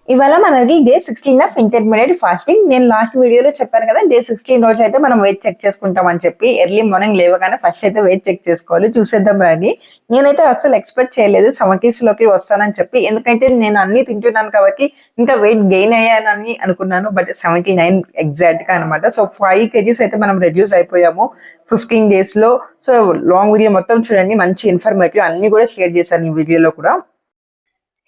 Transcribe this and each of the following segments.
ఇవాళ మనది day 16 of intermediate fasting. నేను లాస్ట్ వీడియోలో చెప్పాను కదా, డే 16 రోజు అయితే మనం వెయిట్ చెక్ చేసుకుంటాం అని చెప్పి. ఎర్లీ మార్నింగ్ లేవగానే ఫస్ట్ అయితే వెయిట్ చెక్ చేసుకోవాలి. చూసేద్దాం రండి. నేనైతే అస్సలు ఎక్స్పెక్ట్ చేయలేదు 70s లోకి వస్తానని చెప్పి. ఎందుకంటే నేను అన్ని తింటున్నాను కాబట్టి ఇంకా వెయిట్ గెయిన్ అయ్యానని అనుకున్నాను. బట్ 79 ఎగ్జాక్ట్ గా అనమాట. సో 5 kgs అయితే మనం రెడ్యూస్ అయిపోయాము 15 days లో. సో లాంగ్ వీడియో మొత్తం చూడండి, మంచి ఇన్ఫర్మేటివ్ అన్ని కూడా షేర్ చేశాను ఈ వీడియోలో కూడా.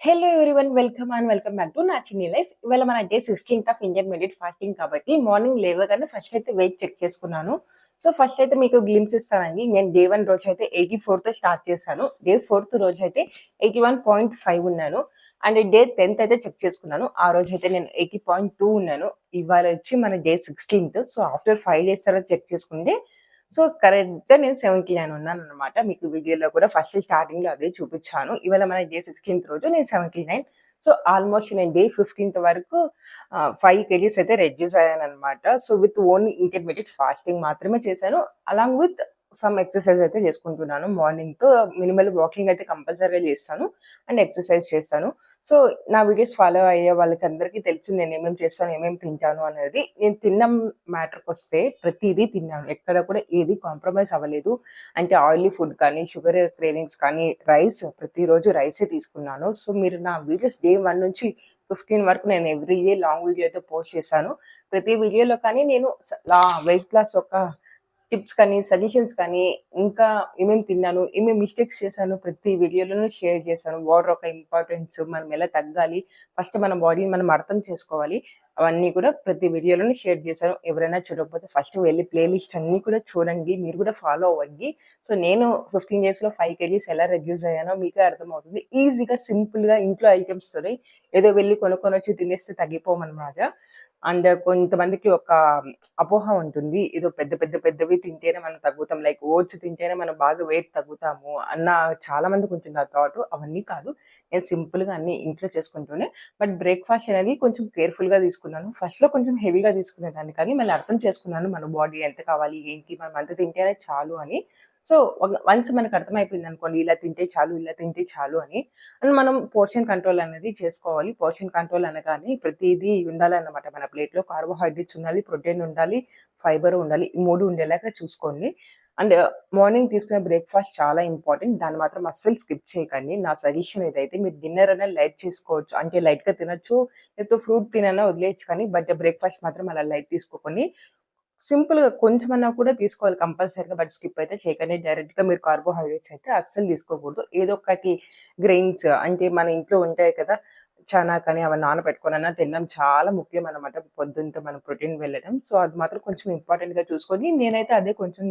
Hello everyone, welcome back to నా చిన్ని లైఫ్. ఇవాళ మన day 16th of intermediate fasting కాబట్టి మార్నింగ్ లేవగానే ఫస్ట్ అయితే వెయిట్ చెక్ చేసుకున్నాను. సో ఫస్ట్ అయితే మీకు గ్లిమ్స్ ఇస్తానండి. నేను డే 1 రోజు అయితే 84తో స్టార్ట్ చేశాను. డే 4th రోజు అయితే 81.5 ఉన్నాను. అండ్ డే 10th అయితే చెక్ చేసుకున్నాను. ఆ రోజు అయితే నేను 80.2 ఉన్నాను. ఇవాళ వచ్చి మన day 16th. So after 5 days తర్వాత చెక్ చేసుకుంటే సో కరెక్ట్‌గా నేను 79 ఉన్నాననమాట. మీకు వీడియోలో కూడా ఫస్ట్ స్టార్టింగ్‌లో అదే చూపిచ్చాను. ఇవాళ మన డే 16th రోజు నేను 79. సో ఆల్మోస్ట్ నేను డే 15th వరకు 5 కేజీస్ అయితే రెడ్యూస్ అయ్యాననమాట. So with only intermediate fasting మాత్రమే చేశాను. అలాంగ్ విత్ సమ్ ఎక్సర్సైజ్ అయితే చేసుకుంటున్నాను. మార్నింగ్‌తో మినిమల్ వాకింగ్ అయితే కంపల్సరీగా చేస్తాను. అండ్ ఎక్సర్సైజ్ చేస్తాను. సో నా వీడియోస్ ఫాలో అయ్యే వాళ్ళకందరికీ తెలుసు నేను ఏమేమి చేస్తాను, ఏమేమి తింటాను అనేది. నేను తిన్న మ్యాటర్‌కొస్తే ప్రతీదీ తిన్నాను. ఎక్కడ కూడా ఏది కాంప్రమైజ్ అవ్వలేదు. అంటే ఆయిలీ ఫుడ్ కానీ, షుగర్ క్రేవింగ్స్ కానీ, రైస్ ప్రతిరోజు రైసే తీసుకున్నాను. సో మీరు నా వీడియోస్ డే 1 నుంచి 15 వరకు నేను ఎవ్రీ డే లాంగ్ వీడియో అయితే పోస్ట్ చేశాను. ప్రతి వీడియోలో కానీ నేను వెయిట్ లాస్ ఒక టిప్స్ కానీ, సజెషన్స్ కానీ, ఇంకా ఏమేమి తిన్నాను, ఏమేమి మిస్టేక్స్ చేశాను ప్రతి వీడియోలోనూ షేర్ చేశాను. వాటర్ ఒక ఇంపార్టెన్స్, మనం ఎలా తగ్గాలి, ఫస్ట్ మన బాడీని మనం అర్థం చేసుకోవాలి. అవన్నీ కూడా ప్రతి వీడియోలోనూ షేర్ చేశాను. ఎవరైనా చూడకపోతే ఫస్ట్ వెళ్ళి ప్లేలిస్ట్ అన్నీ కూడా చూడండి. మీరు కూడా ఫాలో అవ్వండి. సో నేను 15 డేస్‌లో 5 కేజీస్ ఎలా రెడ్యూస్ అయ్యానో మీకే అర్థమవుతుంది. ఈజీగా, సింపుల్‌గా ఇంట్లో ఐటెమ్స్‌తోని ఏదో వెళ్లి కొనుక్కొనొచ్చి తినేస్తే తగ్గిపోమనమాట. అండ్ కొంతమందికి ఒక అపోహ ఉంటుంది. ఏదో పెద్దవి తింటేనే మనం తగ్గుతాం. లైక్ ఓట్స్ తింటేనే మనం బాగా వెయిట్ తగ్గుతాము అన్న చాలా మందికి ఉంటుంది ఆ థాట్. అవన్నీ కాదు. నేను సింపుల్‌గా అన్నీ ఇంట్లో చేసుకుంటూనే బట్ బ్రేక్‌ఫాస్ట్ అనేది కొంచెం కేర్‌ఫుల్‌గా తీసుకున్నాను. ఫస్ట్‌లో కొంచెం హెవీగా తీసుకునేదాన్ని కానీ మళ్ళీ అర్థం చేసుకున్నాను మన బాడీ ఎంత కావాలి, ఏంటి, మనం అంత తింటేనే చాలు అని. సో వన్స్ మనకు అర్థమైపోయిందనుకోండి, ఇలా తింటే చాలు, ఇలా తింటే చాలు అని. అండ్ మనం పోర్షన్ కంట్రోల్ అనేది చేసుకోవాలి. పోర్షన్ కంట్రోల్ అనగానే ప్రతీదీ ఉండాలన్నమాట మన ప్లేట్‌లో. కార్బోహైడ్రేట్స్ ఉండాలి, ప్రోటీన్ ఉండాలి, ఫైబర్ ఉండాలి. ఈ 3 ఉండేలాగా చూసుకోండి. అండ్ మార్నింగ్ తీసుకునే బ్రేక్‌ఫాస్ట్ చాలా ఇంపార్టెంట్. దాన్ని మాత్రం అస్సలు స్కిప్ చేయకండి. నా సజెషన్ ఇదైతే. మీరు డిన్నర్ అనేది లైట్ చేసుకోవచ్చు. అంటే లైట్‌గా తినొచ్చు, లేకపోతే ఫ్రూట్ తినైనా వదిలేయొచ్చు కానీ బట్ బ్రేక్‌ఫాస్ట్ మాత్రం అలా లైట్ తీసుకోకండి. సింపుల్‌గా కొంచెమన్నా కూడా తీసుకోవాలి కంపల్సరీగా. బట్ స్కిప్ అయితే చేయకండి. డైరెక్ట్‌గా మీరు కార్బోహైడ్రేట్స్ అయితే అస్సలు తీసుకోకూడదు. ఏదో ఒకటి గ్రెయిన్స్ అంటే మన ఇంట్లో ఉంటాయి కదా! చనా కానీ అవన్నీ నానబెట్టుకొనన్నా తినడం చాలా ముఖ్యం అన్నమాట. పొద్దునతో మనం ప్రోటీన్ వెళ్ళడం. సో అది మాత్రం కొంచెం ఇంపార్టెంట్‌గా చూసుకొని నేనైతే అదే కొంచెం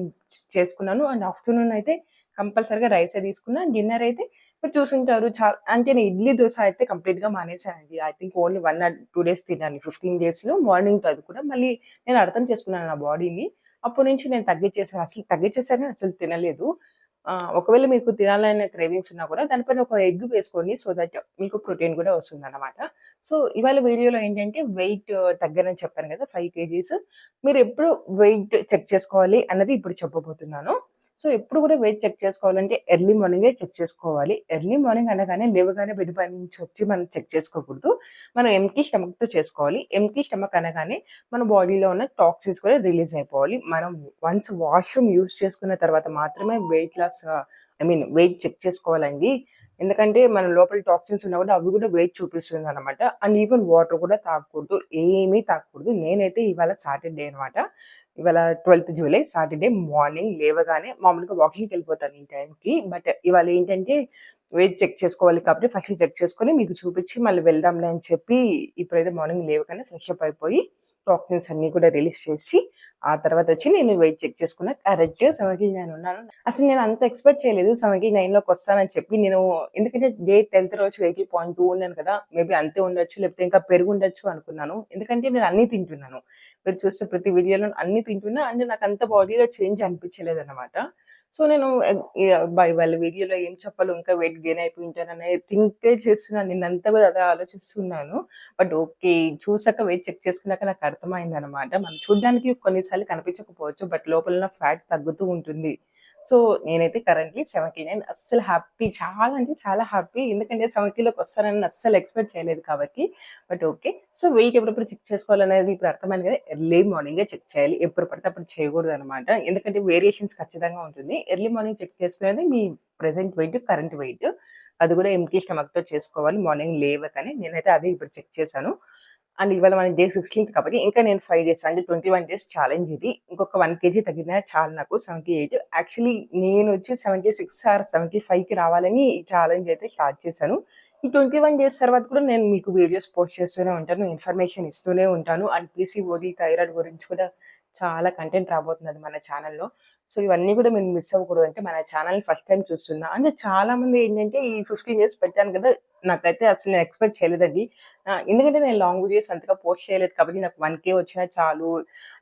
చేసుకున్నాను. అండ్ ఆఫ్టర్‌నూన్ అయితే కంపల్సరీగా రైసే తీసుకున్నా. డిన్నర్ అయితే మీరు చూసుంటారు అంటే నేను ఇడ్లీ, దోస అయితే కంప్లీట్‌గా మానేసానండి. I think only 1 or 2 days తిన్నాను. 15 డేస్‌లో మార్నింగ్‌తో అది కూడా. మళ్ళీ నేను అర్థం చేసుకున్నాను నా బాడీని. అప్పటి నుంచి నేను తగ్గిచ్చేసాను. అసలు తగ్గిచ్చేసాను, అసలు తినలేదు. ఒకవేళ మీకు తినాలనే క్రేవింగ్స్ ఉన్నా కూడా దానిపైన ఒక ఎగ్ వేసుకోండి. సో దట్ మీకు ప్రోటీన్ కూడా వస్తుందన్నమాట. సో ఇవాళ వీడియోలో ఏంటంటే వెయిట్ తగ్గానని చెప్పాను కదా! 5 కేజీస్. మీరెప్పుడు వెయిట్ చెక్ చేసుకోవాలి అన్నది ఇప్పుడు చెప్పబోతున్నాను. సో ఎప్పుడు కూడా వెయిట్ చెక్ చేసుకోవాలంటే ఎర్లీ మార్నింగే చెక్ చేసుకోవాలి. ఎర్లీ మార్నింగ్ అనగానే లేవగానే బెడ్ పై నుంచి వచ్చి మనం చెక్ చేసుకోకూడదు. మనం ఎంప్టీ స్టమక్‌తో చేసుకోవాలి. ఎంప్టీ స్టమక్ అనగానే మన బాడీలో ఉన్న టాక్సిన్స్ కూడా రిలీజ్ అయిపోవాలి. మనం వన్స్ వాష్‌రూమ్ యూజ్ చేసుకున్న తర్వాత మాత్రమే వెయిట్ లాస్ వెయిట్ చెక్ చేసుకోవాలండి. ఎందుకంటే మన లోపల టాక్సిన్స్ ఉన్నా కూడా అవి కూడా వెయిట్ చూపిస్తుందనమాట. అండ్ ఈవెన్ వాటర్ కూడా తాగకూడదు. ఏమీ తాగకూడదు. నేనైతే ఇవాళ సాటర్‌డే అనమాట. ఇవాళ 12th జూలై సాటర్‌డే మార్నింగ్ లేవగానే మామూలుగా వాకింగ్‌కెళ్ళిపోతాను ఈ టైంకి. బట్ ఇవాళ ఏంటంటే వెయిట్ చెక్ చేసుకోవాలి కాబట్టి ఫస్ట్ చెక్ చేసుకొని మీకు చూపించి మళ్ళీ వెళ్దాంలే అని చెప్పి ఇప్పుడైతే మార్నింగ్ లేవగానే ఫ్రెష్ అప్ అయిపోయి టాక్సిన్స్ అన్నీ కూడా రిలీజ్ చేసి ఆ తర్వాత వచ్చి నేను వెయిట్ చెక్ చేసుకున్నా. కరెక్ట్‌గా 79 ఉన్నాను. అసలు నేను అంత ఎక్స్‌పెక్ట్ చేయలేదు 79లోకి వస్తానని చెప్పి. నేను ఎందుకంటే డే 10th రోజు 80.2 ఉన్నాను కదా! మేబీ అంతే ఉండొచ్చు, లేకపోతే ఇంకా పెరుగుండొచ్చు అనుకున్నాను. ఎందుకంటే నేను అన్నీ తింటున్నాను. మీరు చూస్తే ప్రతి వీడియోలో అన్నీ తింటున్నా అండ్ నాకు అంత బాడీలో చేంజ్ అనిపించలేదన్నమాట. సో నేను అబ్బా! ఇవాళ వీడియోలో ఏం చెప్పాలో, ఇంకా వెయిట్ గెయిన్ అయిపోయి ఉంటాననే థింకే చేస్తున్నాను. నిన్నంతా కూడా అదే ఆలోచిస్తున్నాను. But okay. చూసాక వెయిట్ చెక్ చేసుకున్నాక నాకు అర్థమైందనమాట. మనం చూడ్డానికి కొన్నిసార్లు కనిపించకపోవచ్చు. బట్ లోపల ఉన్న ఫ్యాట్ తగ్గుతూ ఉంటుంది. సో నేనైతే కరెంట్లీ 79 అస్సలు హ్యాపీ, చాలా అంటే చాలా హ్యాపీ. ఎందుకంటే 70లోకి వస్తానని అస్సలు ఎక్స్పెక్ట్ చేయలేదు కాబట్టి. But okay. సో వెయిట్ ఎప్పుడెప్పుడు చెక్ చేసుకోవాలనేది ఇప్పుడు అర్థమైంది కదా. ఎర్లీ మార్నింగే చెక్ చేయాలి, ఎప్పుడు పడితే అప్పుడు చేయకూడదు అనమాట. ఎందుకంటే వేరియేషన్స్ ఖచ్చితంగా ఉంటుంది. ఎర్లీ మార్నింగ్ చెక్ చేసుకునేది మీ ప్రెసెంట్ వెయిట్, కరెంట్ వెయిట్, అది కూడా ఎంప్టీ స్టమక్తో చేసుకోవాలి మార్నింగ్ లేవకని. నేనైతే అదే ఇప్పుడు చెక్ చేశాను. అండ్ ఇవాళ మన డే 16th కాబట్టి ఇంకా నేను 5 డేస్ అంటే 21 డేస్ ఛాలెంజ్ ఇది. ఇంకొక 1 కేజీ తగ్గినా చాలు నాకు 78. యాక్చువల్లీ నేను వచ్చి 76 ఆర్ 75కి రావాలని ఈ ఛాలెంజ్ అయితే స్టార్ట్ చేశాను. ఈ 21 డేస్ తర్వాత కూడా నేను మీకు వీడియోస్ పోస్ట్ చేస్తూనే ఉంటాను, ఇన్ఫర్మేషన్ ఇస్తూనే ఉంటాను. అండ్ పీసీఓడి, థైరాయిడ్ గురించి కూడా చాలా కంటెంట్ రాబోతున్నది మన ఛానల్లో. సో ఇవన్నీ కూడా మీరు మిస్ అవ్వకూడదు. అంటే మన ఛానల్ ఫస్ట్ టైం చూస్తున్నా అంటే చాలా మంది ఏంటంటే ఈ 15 డేస్ పెట్టాను కదా, నాకైతే అసలు నేను ఎక్స్పెక్ట్ చేయలేదండి. ఎందుకంటే నేను లాంగ్ వీడియోస్ అంతగా పోస్ట్ చేయలేదు కాబట్టి నాకు 1K వచ్చినా చాలు,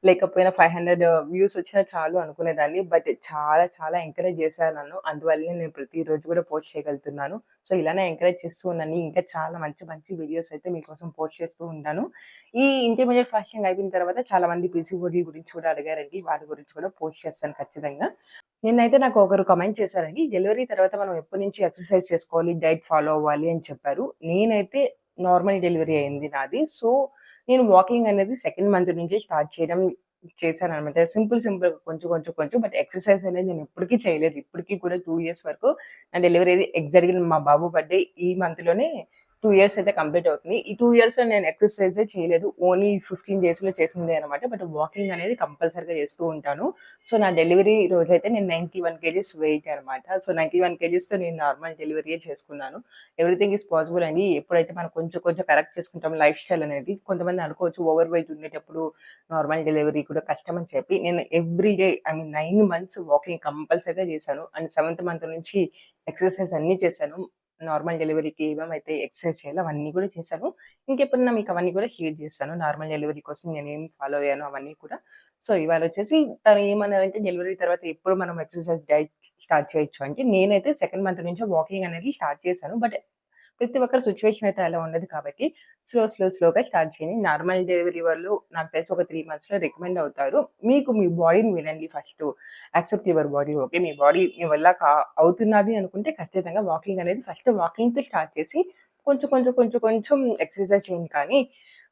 లేకపోయినా 500 వ్యూస్ వచ్చినా చాలు అనుకునేదాన్ని. బట్ చాలా చాలా ఎంకరేజ్ చేశారు నన్ను, అందువల్లనే నేను ప్రతిరోజు కూడా పోస్ట్ చేయగలుగుతున్నాను. సో ఇలానే ఎంకరేజ్ చేస్తూ ఉన్నాను. ఇంకా చాలా మంచి మంచి వీడియోస్ అయితే మీకోసం పోస్ట్ చేస్తూ ఉంటాను. ఈ ఇంటర్మీడియట్ ఫాస్టింగ్ అయిపోయిన తర్వాత చాలా మంది పీసీఓడి గురించి కూడా అడిగారండి, వాటి గురించి కూడా పోస్ట్ చేస్తాను ఖచ్చితంగా. నిన్నైతే నాకు ఒకరు కామెంట్ చేశారండి, డెలివరీ తర్వాత మనం ఎప్పటి నుంచి ఎక్సర్సైజ్ చేసుకోవాలి, డైట్ ఫాలో అవ్వాలి అని చెప్పారు. నేనైతే నార్మల్ డెలివరీ అయింది నాది. సో నేను వాకింగ్ అనేది సెకండ్ మంత్ నుంచి స్టార్ట్ చేయడం చేశాననమాట. సింపుల్ కొంచెం. బట్ ఎక్సర్సైజ్ అనేది నేను ఎప్పటికీ చేయలేదు. ఇప్పటికి కూడా 2 ఇయర్స్ వరకు నా డెలివరీ జరిగిన మా బాబు బర్త్డే ఈ మంత్‌లోనే 2 ఇయర్స్ అయితే కంప్లీట్ అవుతుంది. ఈ 2 ఇయర్స్‌లో నేను ఎక్సర్సైజే చేయలేదు. ఓన్లీ 15 డేస్‌లో చేసిందే అనమాట. బట్ వాకింగ్ అనేది కంపల్సరీగా చేస్తూ ఉంటాను. సో నా డెలివరీ రోజైతే నేను 91 కేజీస్ వెయిట్ అనమాట. సో 91 కేజీస్‌తో నేను నార్మల్ డెలివరీయే చేసుకున్నాను. ఎవ్రీథింగ్ ఈజ్ పాసిబుల్ అండి. ఎప్పుడైతే మనం కొంచెం కరెక్ట్ చేసుకుంటాం లైఫ్ స్టైల్ అనేది. కొంతమంది అనుకోవచ్చు ఓవర్ వెయిట్ ఉండేటప్పుడు నార్మల్ డెలివరీ కూడా కష్టం అని చెప్పి. నేను ఎవ్రీ డే 9 మంత్స్ వాకింగ్ కంపల్సరీగా చేశాను. అండ్ 7th మంత్ నుంచి ఎక్సర్సైజ్ అన్నీ చేశాను. నార్మల్ డెలివరీకి ఏమేమైతే ఎక్సర్సైజ్ చేయాలో అవన్నీ కూడా చేశాను. ఇంకెప్పుడన్నా మీకు అవన్నీ కూడా షేర్ చేస్తాను. నార్మల్ డెలివరీ కోసం నేనేం ఫాలో అయ్యానో అవన్నీ కూడా. సో ఇవాళ వచ్చేసి తను ఏమన్నారంటే డెలివరీ తర్వాత ఎప్పుడు మనం ఎక్సర్సైజ్ డైట్ స్టార్ట్ చేయొచ్చు అంటే, నేనైతే సెకండ్ మంత్ నుంచే వాకింగ్ అనేది స్టార్ట్ చేశాను. బట్ ప్రతి ఒక్కరి సిచ్యువేషన్ అయితే అలా ఉండదు కాబట్టి స్లోగా స్టార్ట్ చేయండి. నార్మల్ డెలివరీ వాళ్ళు నాకు తెలిసి ఒక 3 మంత్స్‌లో రికమెండ్ అవుతారు. మీకు మీ బాడీని వినండి first. Accept your body. Okay, మీ బాడీ మీ వల్ల అవుతున్నది అనుకుంటే ఖచ్చితంగా వాకింగ్ అనేది ఫస్ట్ వాకింగ్‌తో స్టార్ట్ చేసి కొంచెం ఎక్సర్సైజ్ చేయండి. కానీ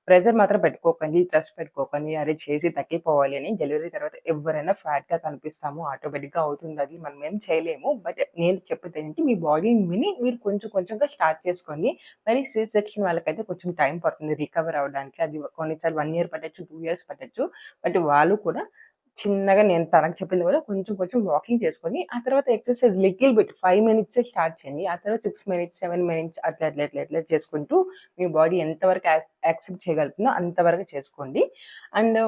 ప్రెషర్ మాత్రం పెట్టుకోకండి, స్ట్రెస్ పెట్టుకోకండి. అరే చేసి తగ్గిపోవాలి అని. డెలివరీ తర్వాత ఎవరైనా ఫ్యాట్‌గా కనిపిస్తాము. ఆటోమేటిక్‌గా అవుతుంది, అది మనం ఏం చేయలేము. బట్ నేను చెప్పేది ఏంటి, మీ బాడీని విని మీరు కొంచెంగా స్టార్ట్ చేసుకోండి. మరి సి సెక్షన్ వాళ్ళకైతే కొంచెం టైం పడుతుంది రికవర్ అవ్వడానికి. అది కొన్నిసార్లు 1 ఇయర్ పట్టొచ్చు, 2 ఇయర్స్ పట్టొచ్చు. బట్ వాళ్ళు కూడా చిన్నగా నేను తనకు చెప్పింది కూడా కొంచెం వాకింగ్ చేసుకొని, ఆ తర్వాత ఎక్సర్సైజ్ లిటిల్ బిట్ 5 మినిట్సే స్టార్ట్ చేయండి. ఆ తర్వాత 6 మినిట్స్, 7 మినిట్స్ అట్లా చేసుకుంటూ మీ బాడీ ఎంతవరకు యాక్సెప్ట్ చేయగలుగుతుందో అంతవరకు చేసుకోండి. అండ్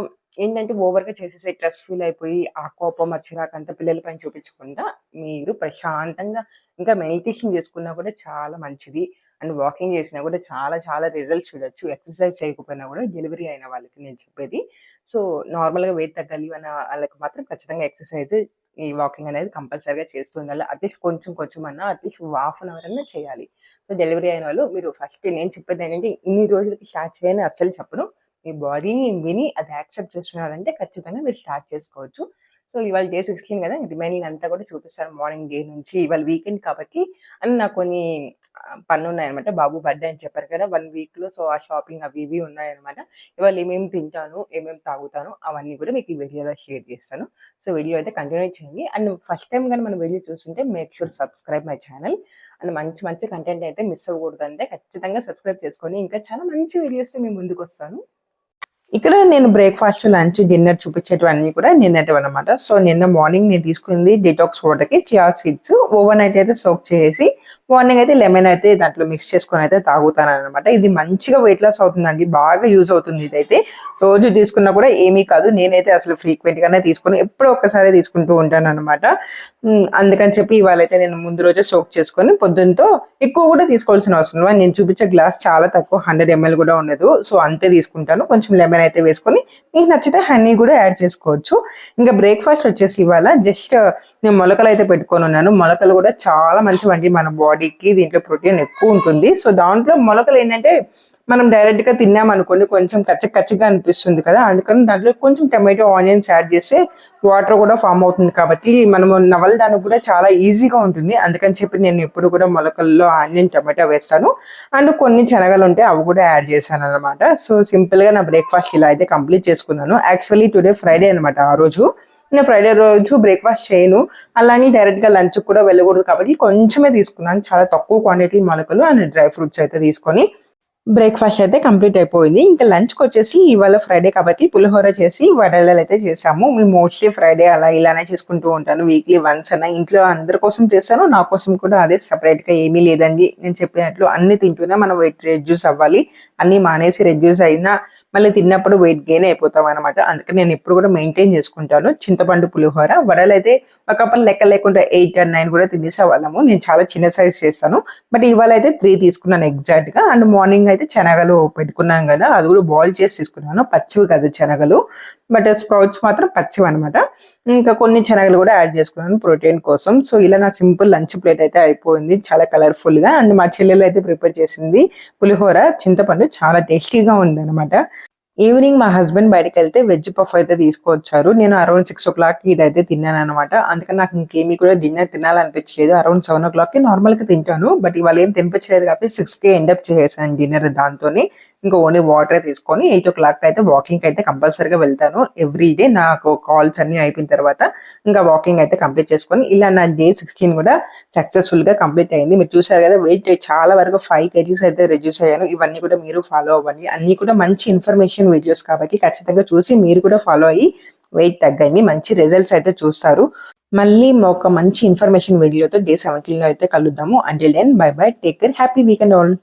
ఏంటంటే ఓవర్‌గా చేసేసి స్ట్రెస్ ఫీల్ అయిపోయి ఆ కోపం, ఆ చిరాకంతా పిల్లల పైన చూపించకుండా మీరు ప్రశాంతంగా ఇంకా మెడిటేషన్ చేసుకున్నా కూడా చాలా మంచిది. అండ్ వాకింగ్ చేసినా కూడా చాలా రిజల్ట్స్ చూడొచ్చు. ఎక్సర్సైజ్ చేయకపోయినా కూడా డెలివరీ అయిన వాళ్ళకి నేను చెప్పేది. సో నార్మల్‌గా వెయిట్ తగ్గాలి అన్న ఆళ్ళకి మాత్రం ఖచ్చితంగా ఎక్సర్సైజ్, ఈ వాకింగ్ అనేది కంపల్సరీగా చేస్తూ ఉండాలి. అట్‌లీస్ట్ కొంచెం అట్‌లీస్ట్ హాఫ్ అన్ అవర్ అన్నా చేయాలి. సో డెలివరీ అయిన వాళ్ళు మీరు ఫస్ట్ నేను చెప్పేది ఏంటంటే, ఇన్ని రోజులకి స్టార్ట్ చేయని అస్సలు చెప్పను. మీ బాడీని విని అది యాక్సెప్ట్ చేస్తున్నారంటే ఖచ్చితంగా మీరు స్టార్ట్ చేసుకోవచ్చు. సో ఇవాళ డే 16 కదా, రిమైనింగ్ అంతా కూడా చూపిస్తాను మార్నింగ్ డే నుంచి. ఇవాళ వీకెండ్ కాబట్టి అండ్ నాకు కొన్ని పనులున్నాయనమాట. బాబు బర్త్‌డే అని చెప్పారు కదా, 1 వీక్‌లో. సో ఆ షాపింగ్ అవి ఇవి ఉన్నాయనమాట. ఇవాళ ఏమేమి తింటాను, ఏమేమి తాగుతాను అవన్నీ కూడా మీకు ఈ వీడియోలో షేర్ చేస్తాను. సో వీడియో అయితే కంటిన్యూ చేయండి. అండ్ ఫస్ట్ టైమ్ గాని మన వీడియో చూస్తుంటే make sure subscribe my channel. And మంచి కంటెంట్ అయితే మిస్ అవ్వకూడదంటే ఖచ్చితంగా సబ్స్క్రైబ్ చేసుకోండి. ఇంకా చాలా మంచి వీడియోస్‌తో మీ ముందుకొస్తాను. ఇక్కడ నేను బ్రేక్‌ఫాస్ట్, లంచ్, డిన్నర్ చూపించేటివన్నీ కూడా నిన్నటివన్నమాట. సో నిన్న మార్నింగ్ నేను తీసుకుంది డిటాక్స్ వాటర్‌కి చియా సీడ్స్ ఓవర్ నైట్ అయితే సోక్ చేసి మార్నింగ్ అయితే లెమన్ అయితే దాంట్లో మిక్స్ చేసుకొని అయితే తాగుతానన్నమాట. ఇది మంచిగా వెయిట్ లాస్ అవుతుందండి. బాగా యూజ్ అవుతుంది ఇదైతే. రోజు తీసుకున్నా కూడా ఏమీ కాదు. నేనైతే అసలు ఫ్రీక్వెంట్ గానే తీసుకొని ఎప్పుడో ఒక్కసారి తీసుకుంటూ ఉంటానన్నమాట. అందుకని చెప్పి ఇవాళైతే నేను ముందు రోజే సోక్ చేసుకొని పొద్దునతో ఎక్కువ కూడా తీసుకోవాల్సిన అవసరం లేదు. నేను చూపించే గ్లాస్ చాలా తక్కువ, 100 ml కూడా ఉండదు. సో అంతే తీసుకుంటాను. కొంచెం లెమన్ అయితే వేసుకొని మీకు నచ్చితే హనీ కూడా యాడ్ చేసుకోవచ్చు. ఇంకా బ్రేక్‌ఫాస్ట్ వచ్చేసి ఇవాళ జస్ట్ నేను మొలకలు అయితే పెట్టుకొని ఉన్నాను. మొలకలు కూడా చాలా మంచివండి మన బాడీ బాడీకి దీంట్లో ప్రోటీన్ ఎక్కువ ఉంటుంది. సో దాంట్లో మొలకలు ఏంటంటే మనం డైరెక్ట్ గా తిన్నామనుకోండి కొంచెం కచ్చగా అనిపిస్తుంది కదా, అందుకని దాంట్లో కొంచెం టమాటో ఆనియన్స్ యాడ్ చేస్తే వాటర్ కూడా ఫామ్ అవుతుంది కాబట్టి మనము నవలడానికి కూడా చాలా ఈజీగా ఉంటుంది. అందుకని చెప్పి నేను ఎప్పుడు కూడా మొలకల్లో ఆనియన్ టమాటో వేస్తాను. అండ్ కొన్ని శనగలు ఉంటే అవి కూడా యాడ్ చేశాను అనమాట. సో సింపుల్ గా నా బ్రేక్ఫాస్ట్ ఇలా అయితే కంప్లీట్ చేసుకున్నాను. యాక్చువల్లీ టుడే ఫ్రైడే అనమాట. ఆ రోజు నేను ఫ్రైడే రోజు బ్రేక్ఫాస్ట్ చేయను, అలానే డైరెక్ట్ గా లంచ్ కూడా వెళ్ళకూడదు కాబట్టి కొంచెమే తీసుకున్నాను. చాలా తక్కువ క్వాంటిటీ మొలకలు అండ్ డ్రై ఫ్రూట్స్ అయితే తీసుకొని బ్రేక్ఫాస్ట్ అయితే కంప్లీట్ అయిపోయింది. ఇంకా లంచ్కి వచ్చేసి ఇవాళ ఫ్రైడే కాబట్టి పులిహోర చేసి వడలు అయితే చేసాము. మేము మోస్ట్లీ ఫ్రైడే అలా ఇలానే చేసుకుంటూ ఉంటాను. వీక్లీ వన్స్ అన్న ఇంట్లో అందరి కోసం చేస్తాను, నా కోసం కూడా అదే. సెపరేట్ గా ఏమీ లేదండి, నేను చెప్పినట్లు అన్ని తింటూనే మనం వెయిట్ రెడ్యూస్ అవ్వాలి. అన్ని మానేసి రెడ్యూస్ అయినా మళ్ళీ తిన్నప్పుడు వెయిట్ గెయిన్ అయిపోతాం అనమాట. అందుకని నేను ఎప్పుడు కూడా మెయింటైన్ చేసుకుంటాను. చింతపండు పులిహోర వడలు అయితే ఒకప్పుడు లెక్క లేకుండా 8 or 9 కూడా తినేసేవాళ్ళము. నేను చాలా చిన్న సైజ్ చేస్తాను, బట్ ఇవాళ అయితే 3 తీసుకున్నాను ఎగ్జాక్ట్ గా. అండ్ మార్నింగ్ అయితే శనగలు పెట్టుకున్నాను కదా, అది కూడా బాయిల్ చేసి తీసుకున్నాను. పచ్చివి కదా శనగలు, బట్ స్ప్రౌట్స్ మాత్రం పచ్చివి అనమాట. ఇంకా కొన్ని శనగలు కూడా యాడ్ చేసుకున్నాను ప్రోటీన్ కోసం. సో ఇలా నా సింపుల్ లంచ్ ప్లేట్ అయితే అయిపోయింది, చాలా కలర్ఫుల్ గా. అండ్ మా చెల్లెలు అయితే ప్రిపేర్ చేసింది పులిహోర చింతపండు, చాలా టేస్టీగా ఉంది అనమాట. ఈవినింగ్ మా హస్బెండ్ బయటకు వెళ్తే వెజ్ పఫ్ అయితే తీసుకొచ్చారు. నేను అరౌండ్ 6 o'clock ఇదైతే తిన్నాను అనమాట. అందుకని నాకు ఇంకేమీ కూడా డిన్నర్ తినాలనిపించలేదు. అరౌండ్ 7 o'clock నార్మల్ గా తింటాను, బట్ ఇవాళ ఏం తినిపించలేదు కాబట్టి 6 ఎండప్ చేసేసాను డిన్నర్. దాంతోనే ఇంకా ఓన్లీ వాటర్ తీసుకొని 8 o'clock అయితే వాకింగ్ అయితే కంపల్సరీగా వెళ్తాను ఎవ్రీ డే. నాకు కాల్స్ అన్ని అయిపోయిన తర్వాత ఇంకా వాకింగ్ అయితే కంప్లీట్ చేసుకొని ఇలా నా డే 16 కూడా సక్సెస్ఫుల్ గా కంప్లీట్ అయింది. మీరు చూసారు కదా, వెయిట్ చాలా వరకు 5 kgs అయితే రెడ్యూస్ అయ్యాను. ఇవన్నీ కూడా మీరు ఫాలో అవ్వండి, అన్ని కూడా మంచి ఇన్ఫర్మేషన్ వీడియోస్ కాబట్టి ఖచ్చితంగా చూసి మీరు కూడా ఫాలో అయ్యి వెయిట్ తగ్గండి, మంచి రిజల్ట్స్ అయితే చూస్తారు. మళ్ళీ ఒక మంచి ఇన్ఫర్మేషన్ వీడియోతో డే 17 లో అయితే కలుద్దాము. Until then bye bye, take care, happy weekend all.